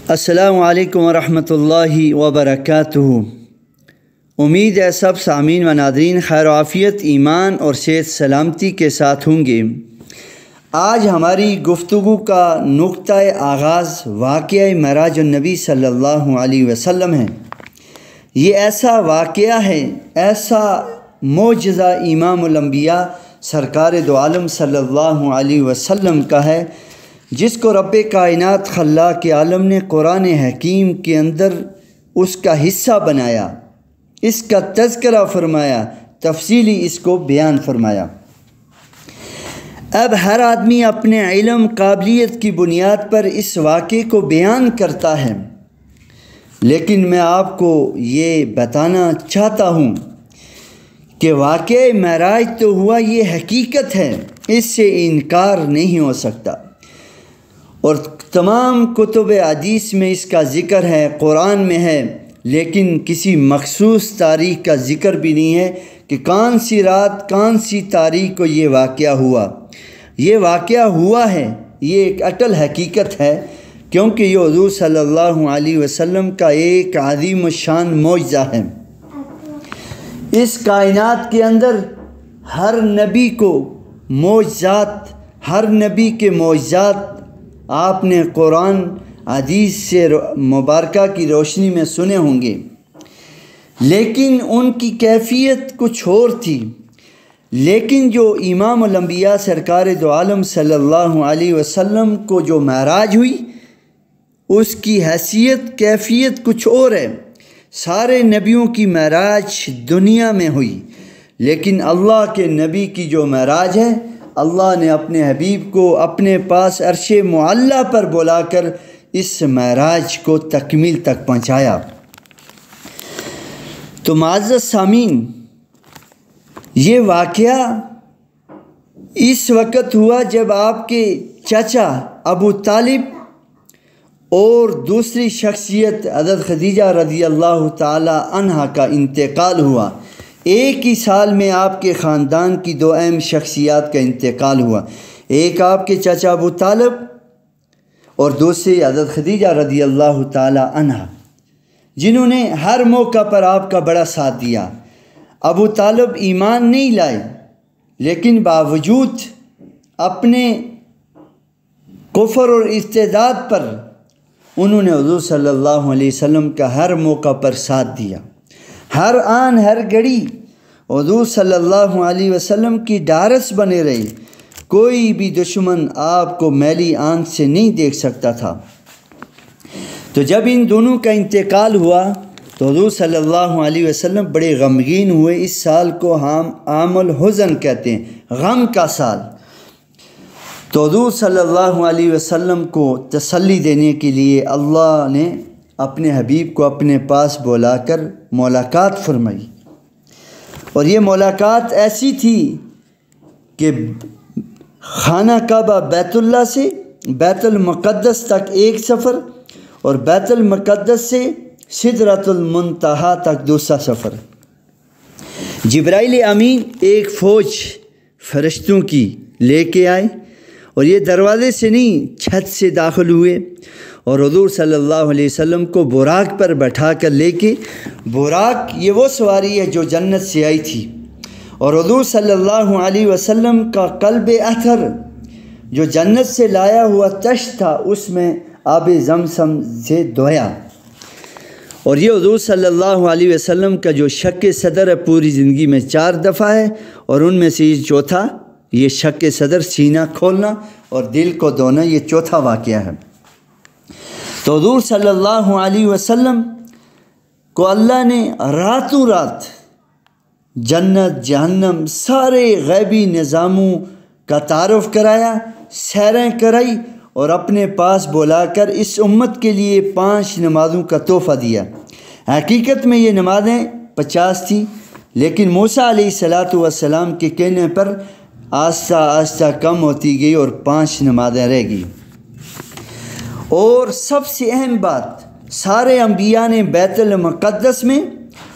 السلام علیکم ورحمۃ اللہ وبرکاتہ۔ امید ہے سب سامعین و ناظرین خیر و عافیت، ایمان اور صحت سلامتی کے ساتھ ہوں گے۔ آج ہماری گفتگو کا نقطہ آغاز واقعہ معراج النبی صلی اللہ علیہ وسلم ہے۔ یہ ایسا واقعہ ہے، ایسا معجزہ امام الانبیاء سرکار دو عالم صلی اللہ علیہ وسلم کا ہے، جس کو رب کائنات خلاق عالم نے قرآن حکیم کے اندر اس کا حصہ بنایا، اس کا تذکرہ فرمایا، تفصیلی اس کو بیان فرمایا۔ اب ہر آدمی اپنے علم قابلیت کی بنیاد پر اس واقعے کو بیان کرتا ہے، لیکن میں آپ کو یہ بتانا چاہتا ہوں کہ واقعہ معراج تو ہوا، یہ حقیقت ہے، اس سے انکار نہیں ہو سکتا، اور تمام کتب حدیث میں اس کا ذکر ہے، قرآن میں ہے، لیکن کسی مخصوص تاریخ کا ذکر بھی نہیں ہے کہ کون سی رات کون سی تاریخ کو یہ واقعہ ہوا۔ یہ واقعہ ہوا ہے، یہ ایک اٹل حقیقت ہے، کیونکہ یہ حضور صلی اللہ علیہ وسلم کا ایک عظیم الشان معجزہ ہے۔ اس کائنات کے اندر ہر نبی کو معجزات، ہر نبی کے معجزات آپ نے قرآن حدیث سے مبارکہ کی روشنی میں سنے ہوں گے، لیکن ان کی کیفیت کچھ اور تھی۔ لیکن جو امام الانبیاء سرکار دو عالم صلی اللہ علیہ وسلم کو جو معراج ہوئی، اس کی حیثیت کیفیت کچھ اور ہے۔ سارے نبیوں کی معراج دنیا میں ہوئی، لیکن اللہ کے نبی کی جو معراج ہے، اللہ نے اپنے حبیب کو اپنے پاس عرش معلیٰ پر بلا کر اس معراج کو تکمیل تک پہنچایا۔ تو معزز سامعین، یہ واقعہ اس وقت ہوا جب آپ کے چچا ابو طالب اور دوسری شخصیت حضرت خدیجہ رضی اللہ تعالی عنہا کا انتقال ہوا۔ ایک ہی سال میں آپ کے خاندان کی دو اہم شخصیات کا انتقال ہوا، ایک آپ کے چچا ابو طالب اور دوسری حضرت خدیجہ رضی اللہ تعالی عنہا، جنہوں نے ہر موقع پر آپ کا بڑا ساتھ دیا۔ ابو طالب ایمان نہیں لائے، لیکن باوجود اپنے کفر اور ارتداد پر انہوں نے حضور صلی اللہ علیہ وسلم کا ہر موقع پر ساتھ دیا۔ ہر آن ہر گھڑی حضور صلی اللہ علیہ وسلم کی ڈھارس بنے رہے، کوئی بھی دشمن آپ کو میلی آنکھ سے نہیں دیکھ سکتا تھا۔ تو جب ان دونوں کا انتقال ہوا تو حضور صلی اللہ علیہ وسلم بڑے غمگین ہوئے۔ اس سال کو ہم عام الحزن کہتے ہیں، غم کا سال۔ تو حضور صلی اللہ علیہ وسلم کو تسلی دینے کے لیے اللہ نے اپنے حبیب کو اپنے پاس بلا کر ملاقات فرمائی، اور یہ ملاقات ایسی تھی کہ خانہ کعبہ بیت اللہ سے بیت المقدس تک ایک سفر، اور بیت المقدس سے سدرۃ المنتہا تک دوسرا سفر۔ جبرائیل امین ایک فوج فرشتوں کی لے کے آئے، اور یہ دروازے سے نہیں چھت سے داخل ہوئے، اور حضور صلی اللہ علیہ وسلم کو براق پر بٹھا کر لے کے، براق یہ وہ سواری ہے جو جنت سے آئی تھی، اور حضور صلی اللہ علیہ وسلم کا قلب اطہر جو جنت سے لایا ہوا تشت تھا، اس میں آب زمزم سے دھویا۔ اور یہ حضور صلی اللہ علیہ وسلم کا جو شق صدر ہے، پوری زندگی میں 4 دفعہ ہے، اور ان میں سے یہ چوتھا، یہ شق صدر سینہ کھولنا اور دل کو دھونا، یہ چوتھا واقعہ ہے۔ تو حضور صلی اللہ علیہ وسلم کو اللہ نے راتوں رات جنت جہنم سارے غیبی نظاموں کا تعارف کرایا، سیریں کرائی، اور اپنے پاس بلا کر اس امت کے لیے 5 نمازوں کا تحفہ دیا۔ حقیقت میں یہ نمازیں 50 تھیں، لیکن موسیٰ علیہ السلام کے کہنے پر آہستہ آہستہ کم ہوتی گئی اور 5 نمازیں رہ گئی۔ اور سب سے اہم بات، سارے انبیاء نے بیت المقدس میں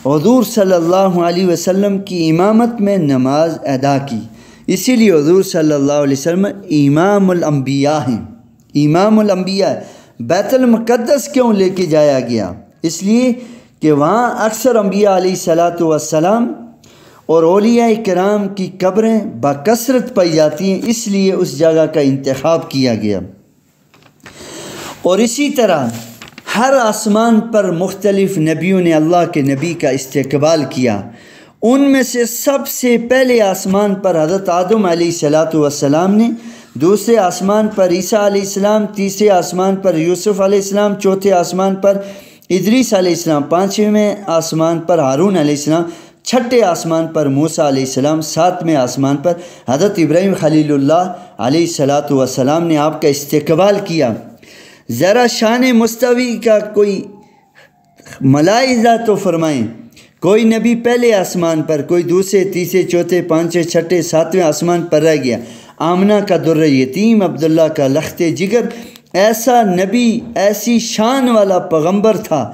حضور صلی اللہ علیہ وسلم کی امامت میں نماز ادا کی، اسی لیے حضور صلی اللہ علیہ وسلم امام الانبیاء ہیں، امام الانبیاء۔ بیت المقدس کیوں لے کے جایا گیا؟ اس لیے کہ وہاں اکثر انبیاء علیہ الصلاۃ والسلام اور اولیاء کرام کی قبریں بکثرت پائی جاتی ہیں، اس لیے اس جگہ کا انتخاب کیا گیا۔ اور اسی طرح ہر آسمان پر مختلف نبیوں نے اللہ کے نبی کا استقبال کیا۔ ان میں سے سب سے پہلے آسمان پر حضرت آدم علیہ الصلاۃ والسلام نے، دوسرے آسمان پر عیسیٰ علیہ السلام، تیسرے آسمان پر یوسف علیہ السلام، چوتھے آسمان پر ادریس علیہ السلام، پانچویں آسمان پر ہارون علیہ السلام، چھٹے آسمان پر موسیٰ علیہ السلام، ساتویں آسمان پر حضرت ابراہیم خلیل اللہ علیہ الصلاۃ والسلام نے آپ کا استقبال کیا۔ ذرا شان مستوی کا کوئی ملاحظہ تو فرمائیں۔ کوئی نبی پہلے آسمان پر، کوئی دوسرے، تیسرے، چوتھے، پانچویں، چھٹے، ساتویں آسمان پر رہ گیا۔ آمنہ کا در یتیم، عبداللہ کا لخت جگر، ایسا نبی، ایسی شان والا پیغمبر تھا،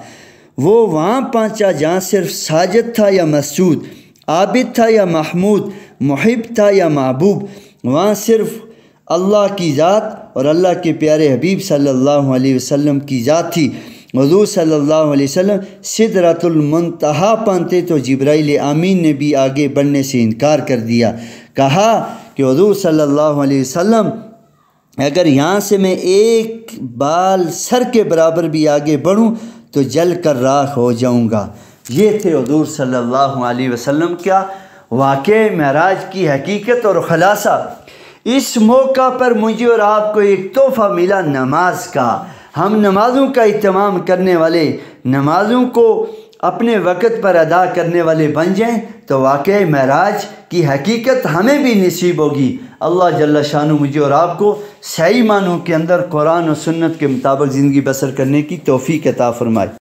وہ وہاں پہنچا جہاں صرف ساجد تھا یا مسجود، عابد تھا یا محمود، محب تھا یا محبوب۔ وہاں صرف اللہ کی ذات اور اللہ کے پیارے حبیب صلی اللہ علیہ وسلم کی ذات تھی۔ حضور صلی اللہ علیہ وسلم سدرۃ المنتہا پہنچے تو جبرائیل امین نے بھی آگے بڑھنے سے انکار کر دیا۔ کہا کہ حضور صلی اللہ علیہ وسلم اگر یہاں سے میں ایک بال سر کے برابر بھی آگے بڑھوں تو جل کر راکھ ہو جاؤں گا۔ یہ تھے حضور صلی اللہ علیہ وسلم کا واقعہ معراج کی حقیقت اور خلاصہ۔ اس موقع پر مجھے اور آپ کو ایک تحفہ ملا نماز کا۔ ہم نمازوں کا اہتمام کرنے والے، نمازوں کو اپنے وقت پر ادا کرنے والے بن جائیں تو واقعہ معراج کی حقیقت ہمیں بھی نصیب ہوگی۔ اللہ جل شانہ مجھے اور آپ کو صحیح معنوں کے اندر قرآن و سنت کے مطابق زندگی بسر کرنے کی توفیق عطا فرمائے۔